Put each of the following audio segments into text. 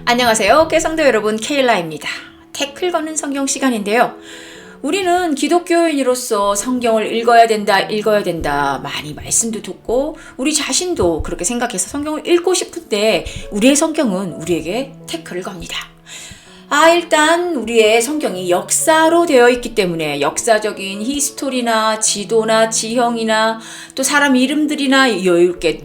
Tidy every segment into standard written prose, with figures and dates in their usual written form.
안녕하세요. 깨성도 여러분, 케일라입니다. 태클 거는 성경 시간인데요. 우리는 기독교인으로서 성경을 읽어야 된다 많이 말씀도 듣고 우리 자신도 그렇게 생각해서 성경을 읽고 싶은데 우리의 성경은 우리에게 태클을 겁니다. 일단 우리의 성경이 역사로 되어 있기 때문에 역사적인 히스토리나 지도나 지형이나 또 사람 이름들이나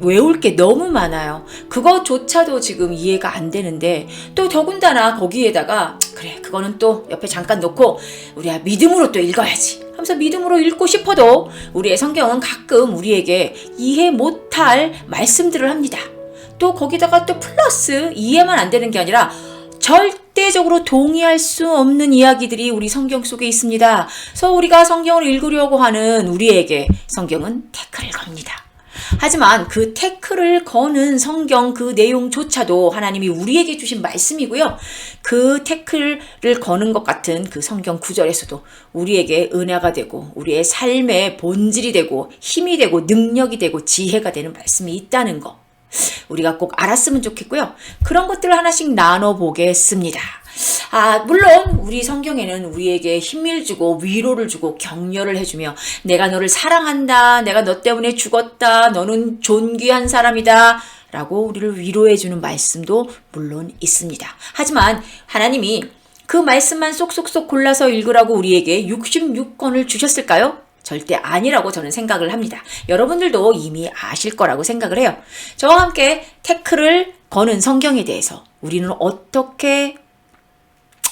외울 게 너무 많아요. 그것조차도 지금 이해가 안 되는데 또 더군다나 거기에다가 그래 그거는 또 옆에 잠깐 놓고 우리가 믿음으로 또 읽어야지 하면서 믿음으로 읽고 싶어도 우리의 성경은 가끔 우리에게 이해 못할 말씀들을 합니다. 또 거기다가 또 플러스 이해만 안 되는 게 아니라 절대적으로 동의할 수 없는 이야기들이 우리 성경 속에 있습니다. 그래서 우리가 성경을 읽으려고 하는 우리에게 성경은 태클을 겁니다. 하지만 그 태클을 거는 성경 그 내용조차도 하나님이 우리에게 주신 말씀이고요. 그 태클을 거는 것 같은 그 성경 구절에서도 우리에게 은혜가 되고 우리의 삶의 본질이 되고 힘이 되고 능력이 되고 지혜가 되는 말씀이 있다는 거. 우리가 꼭 알았으면 좋겠고요. 그런 것들을 하나씩 나눠보겠습니다. 물론 우리 성경에는 우리에게 힘을 주고 위로를 주고 격려를 해주며 내가 너를 사랑한다. 내가 너 때문에 죽었다. 너는 존귀한 사람이다. 라고 우리를 위로해주는 말씀도 물론 있습니다. 하지만 하나님이 그 말씀만 쏙쏙쏙 골라서 읽으라고 우리에게 66권을 주셨을까요? 절대 아니라고 저는 생각을 합니다. 여러분들도 이미 아실 거라고 생각을 해요. 저와 함께 태클을 거는 성경에 대해서 우리는 어떻게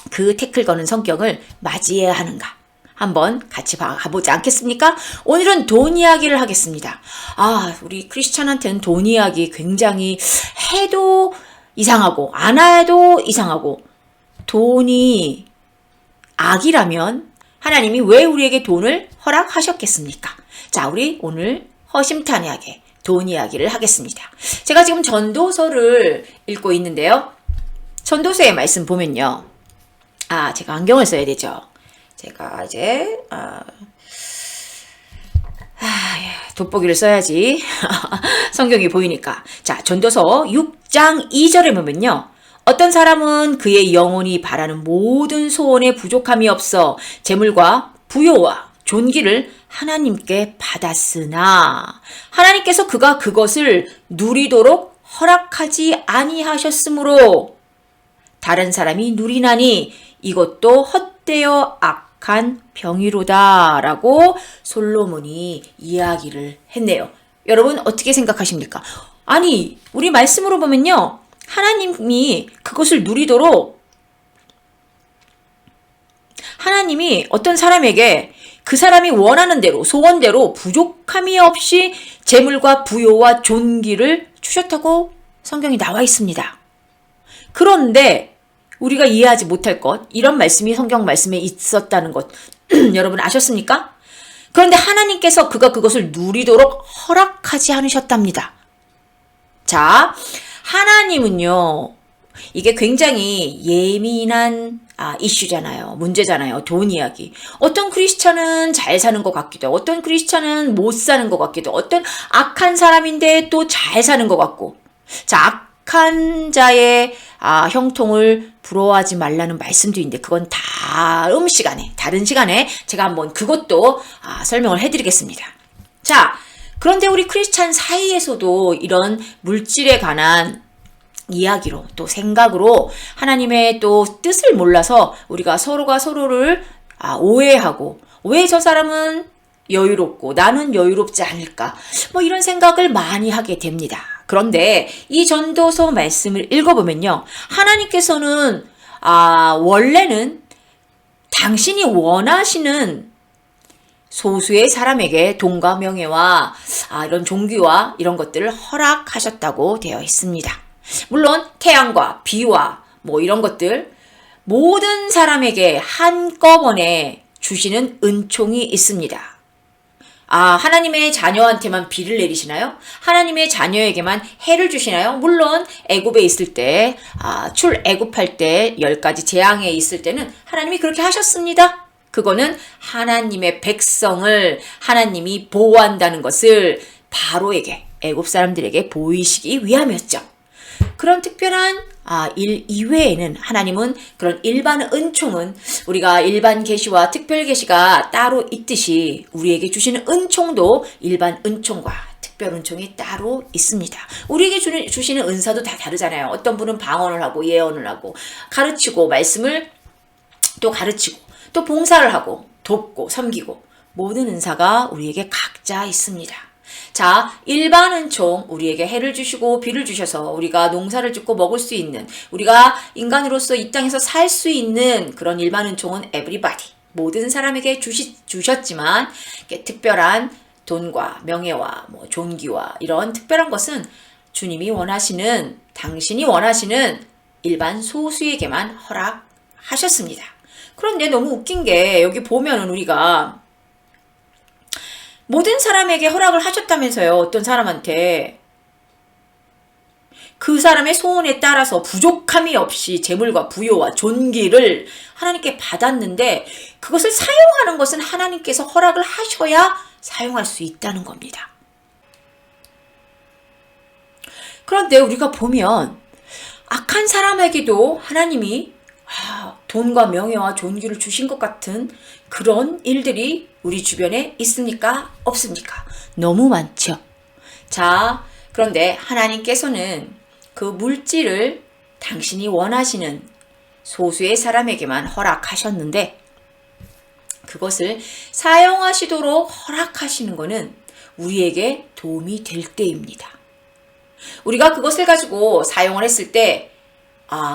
그 태클 거는 성경을 맞이해야 하는가 한번 같이 가보지 않겠습니까? 오늘은 돈 이야기를 하겠습니다. 우리 크리스찬한테는 돈 이야기 굉장히 해도 이상하고 안 해도 이상하고 돈이 악이라면 하나님이 왜 우리에게 돈을 허락하셨겠습니까? 자, 우리 오늘 허심탄회하게 돈 이야기를 하겠습니다. 제가 지금 전도서를 읽고 있는데요. 전도서의 말씀 보면요. 제가 안경을 써야 되죠. 제가 이제 돋보기를 써야지. 성경이 보이니까. 자, 전도서 6장 2절에 보면요. 어떤 사람은 그의 영혼이 바라는 모든 소원에 부족함이 없어 재물과 부요와 존귀를 하나님께 받았으나 하나님께서 그가 그것을 누리도록 허락하지 아니하셨으므로 다른 사람이 누리나니 이것도 헛되어 악한 병이로다 라고 솔로몬이 이야기를 했네요. 여러분 어떻게 생각하십니까? 우리 말씀으로 보면요. 하나님이 그것을 누리도록 하나님이 어떤 사람에게 그 사람이 원하는 대로 소원대로 부족함이 없이 재물과 부요와 존귀를 주셨다고 성경이 나와 있습니다. 그런데 우리가 이해하지 못할 것 이런 말씀이 성경 말씀에 있었다는 것 여러분 아셨습니까? 그런데 하나님께서 그가 그것을 누리도록 허락하지 않으셨답니다. 자, 하나님은요, 이게 굉장히 예민한 이슈잖아요. 문제잖아요. 돈 이야기. 어떤 크리스찬은 잘 사는 것 같기도 하고, 어떤 크리스찬은 못 사는 것 같기도 하고, 어떤 악한 사람인데 또 잘 사는 것 같고. 자, 악한 자의 형통을 부러워하지 말라는 말씀도 있는데 그건 다른 시간에 제가 한번 그것도 설명을 해드리겠습니다. 자, 그런데 우리 크리스찬 사이에서도 이런 물질에 관한 이야기로 또 생각으로 하나님의 또 뜻을 몰라서 우리가 서로가 서로를 오해하고 왜 저 사람은 여유롭고 나는 여유롭지 않을까 이런 생각을 많이 하게 됩니다. 그런데 이 전도서 말씀을 읽어보면요. 하나님께서는 원래는 당신이 원하시는 소수의 사람에게 돈과 명예와 이런 종귀와 이런 것들을 허락하셨다고 되어 있습니다. 물론 태양과 비와 이런 것들 모든 사람에게 한꺼번에 주시는 은총이 있습니다. 하나님의 자녀한테만 비를 내리시나요? 하나님의 자녀에게만 해를 주시나요? 물론 애굽에 있을 때 출애굽할 때 10가지 재앙에 있을 때는 하나님이 그렇게 하셨습니다. 그거는 하나님의 백성을 하나님이 보호한다는 것을 바로에게 애굽 사람들에게 보이시기 위함이었죠. 그런 특별한 일 이외에는 하나님은 그런 일반 은총은 우리가 일반 계시와 특별 계시가 따로 있듯이 우리에게 주시는 은총도 일반 은총과 특별 은총이 따로 있습니다. 우리에게 주시는 은사도 다 다르잖아요. 어떤 분은 방언을 하고 예언을 하고 가르치고 말씀을 또 가르치고 또 봉사를 하고 돕고 섬기고 모든 은사가 우리에게 각자 있습니다. 자, 일반 은총, 우리에게 해를 주시고 비를 주셔서 우리가 농사를 짓고 먹을 수 있는, 우리가 인간으로서 이 땅에서 살 수 있는 그런 일반 은총은 everybody, 모든 사람에게 주셨지만 특별한 돈과 명예와 존귀와 이런 특별한 것은 주님이 원하시는, 당신이 원하시는 일반 소수에게만 허락하셨습니다. 그런데 너무 웃긴 게 여기 보면은 우리가 모든 사람에게 허락을 하셨다면서요. 어떤 사람한테 그 사람의 소원에 따라서 부족함이 없이 재물과 부요와 존귀를 하나님께 받았는데 그것을 사용하는 것은 하나님께서 허락을 하셔야 사용할 수 있다는 겁니다. 그런데 우리가 보면 악한 사람에게도 하나님이 돈과 명예와 존귀를 주신 것 같은 그런 일들이 우리 주변에 있습니까? 없습니까? 너무 많죠. 자, 그런데 하나님께서는 그 물질을 당신이 원하시는 소수의 사람에게만 허락하셨는데 그것을 사용하시도록 허락하시는 것은 우리에게 도움이 될 때입니다. 우리가 그것을 가지고 사용을 했을 때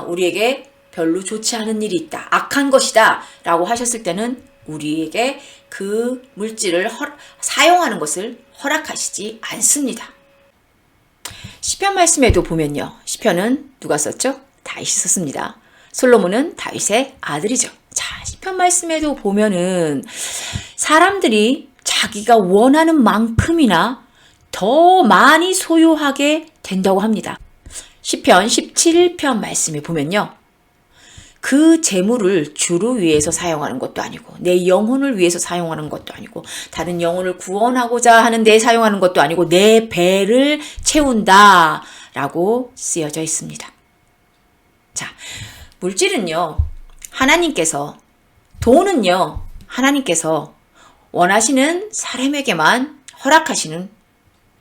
우리에게 별로 좋지 않은 일이 있다. 악한 것이다. 라고 하셨을 때는 우리에게 그 물질을 사용하는 것을 허락하시지 않습니다. 시편 말씀에도 보면요. 시편은 누가 썼죠? 다윗이 썼습니다. 솔로몬은 다윗의 아들이죠. 자, 시편 말씀에도 보면은 사람들이 자기가 원하는 만큼이나 더 많이 소유하게 된다고 합니다. 시편 17편 말씀에 보면요. 그 재물을 주를 위해서 사용하는 것도 아니고 내 영혼을 위해서 사용하는 것도 아니고 다른 영혼을 구원하고자 하는 데 사용하는 것도 아니고 내 배를 채운다 라고 쓰여져 있습니다. 자, 물질은요. 하나님께서, 돈은요. 하나님께서 원하시는 사람에게만 허락하시는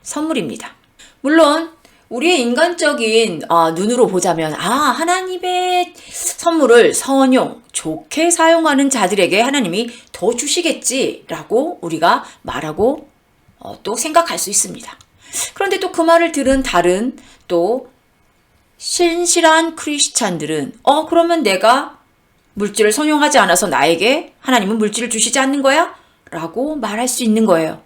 선물입니다. 물론 우리의 인간적인 눈으로 보자면 하나님의 선물을 선용, 좋게 사용하는 자들에게 하나님이 더 주시겠지라고 우리가 말하고 또 생각할 수 있습니다. 그런데 또 그 말을 들은 다른 또 신실한 크리스찬들은 그러면 내가 물질을 선용하지 않아서 나에게 하나님은 물질을 주시지 않는 거야? 라고 말할 수 있는 거예요.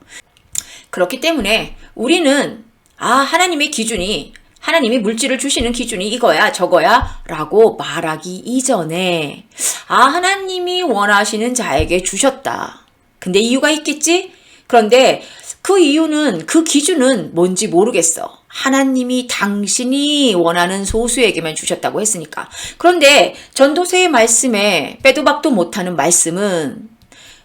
그렇기 때문에 우리는 하나님의 기준이, 하나님이 물질을 주시는 기준이 이거야 저거야 라고 말하기 이전에 하나님이 원하시는 자에게 주셨다. 근데 이유가 있겠지? 그런데 그 이유는, 그 기준은 뭔지 모르겠어. 하나님이 당신이 원하는 소수에게만 주셨다고 했으니까. 그런데 전도서의 말씀에 빼도 박도 못하는 말씀은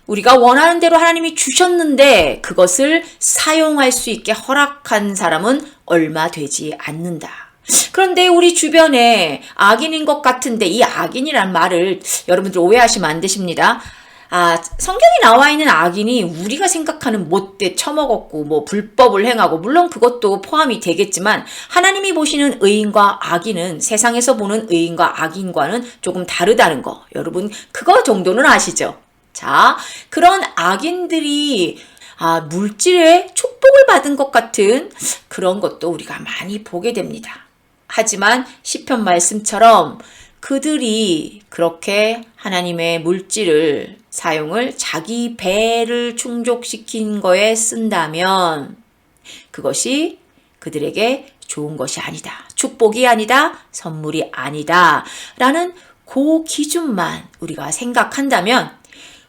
우리가 원하는 대로 하나님이 주셨는데 그것을 사용할 수 있게 허락한 사람은 얼마 되지 않는다. 그런데 우리 주변에 악인인 것 같은데 이 악인이란 말을 여러분들 오해하시면 안 되십니다. 성경에 나와 있는 악인이 우리가 생각하는 못돼 처먹었고 불법을 행하고 물론 그것도 포함이 되겠지만 하나님이 보시는 의인과 악인은 세상에서 보는 의인과 악인과는 조금 다르다는 거 여러분 그거 정도는 아시죠? 자, 그런 악인들이 물질의 축복을 받은 것 같은 그런 것도 우리가 많이 보게 됩니다. 하지만 시편 말씀처럼 그들이 그렇게 하나님의 물질을 사용을 자기 배를 충족시킨 거에 쓴다면 그것이 그들에게 좋은 것이 아니다. 축복이 아니다. 선물이 아니다. 라는 그 기준만 우리가 생각한다면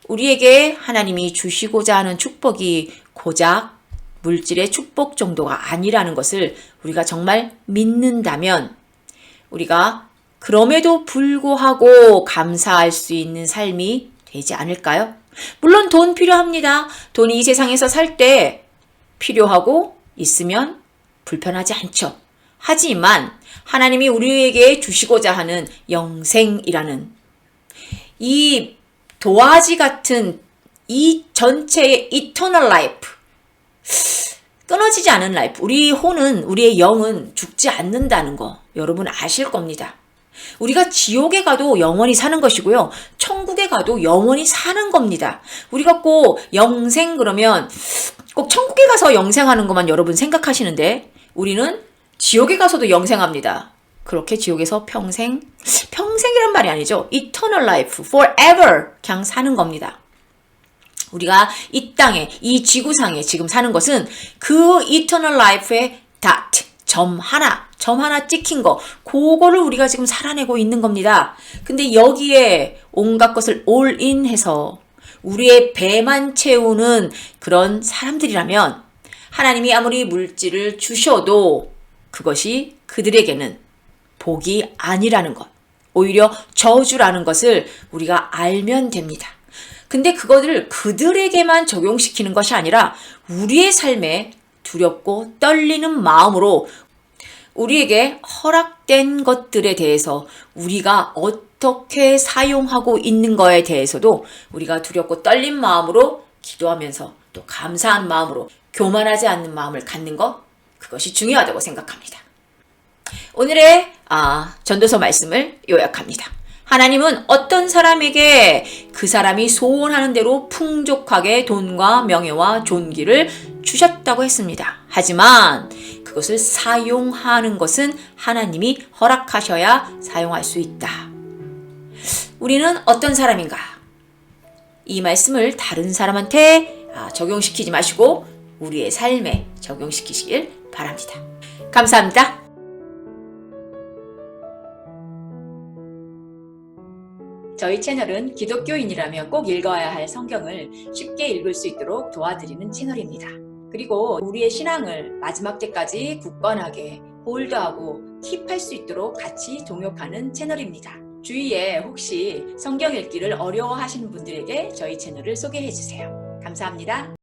우리에게 하나님이 주시고자 하는 축복이 고작 물질의 축복 정도가 아니라는 것을 우리가 정말 믿는다면 우리가 그럼에도 불구하고 감사할 수 있는 삶이 되지 않을까요? 물론 돈 필요합니다. 돈이 이 세상에서 살 때 필요하고 있으면 불편하지 않죠. 하지만 하나님이 우리에게 주시고자 하는 영생이라는 이 도화지 같은 이 전체의 eternal life, 끊어지지 않은 라이프, 우리 혼은, 우리의 영은 죽지 않는다는 거 여러분 아실 겁니다. 우리가 지옥에 가도 영원히 사는 것이고요. 천국에 가도 영원히 사는 겁니다. 우리가 꼭 영생 그러면 꼭 천국에 가서 영생하는 것만 여러분 생각하시는데 우리는 지옥에 가서도 영생합니다. 그렇게 지옥에서 평생이란 말이 아니죠. eternal life, forever 그냥 사는 겁니다. 우리가 이 땅에, 이 지구상에 지금 사는 것은 그 eternal life의 dot, 점 하나 찍힌 거, 그거를 우리가 지금 살아내고 있는 겁니다. 근데 여기에 온갖 것을 all in 해서 우리의 배만 채우는 그런 사람들이라면 하나님이 아무리 물질을 주셔도 그것이 그들에게는 복이 아니라는 것, 오히려 저주라는 것을 우리가 알면 됩니다. 근데 그것을 그들에게만 적용시키는 것이 아니라 우리의 삶에 두렵고 떨리는 마음으로 우리에게 허락된 것들에 대해서 우리가 어떻게 사용하고 있는 거에 대해서도 우리가 두렵고 떨린 마음으로 기도하면서 또 감사한 마음으로 교만하지 않는 마음을 갖는 것, 그것이 중요하다고 생각합니다. 오늘의 전도서 말씀을 요약합니다. 하나님은 어떤 사람에게 그 사람이 소원하는 대로 풍족하게 돈과 명예와 존귀를 주셨다고 했습니다. 하지만 그것을 사용하는 것은 하나님이 허락하셔야 사용할 수 있다. 우리는 어떤 사람인가? 이 말씀을 다른 사람한테 적용시키지 마시고 우리의 삶에 적용시키시길 바랍니다. 감사합니다. 저희 채널은 기독교인이라면 꼭 읽어야 할 성경을 쉽게 읽을 수 있도록 도와드리는 채널입니다. 그리고 우리의 신앙을 마지막 때까지 굳건하게 홀드하고 킵할 수 있도록 같이 동역하는 채널입니다. 주위에 혹시 성경 읽기를 어려워하시는 분들에게 저희 채널을 소개해 주세요. 감사합니다.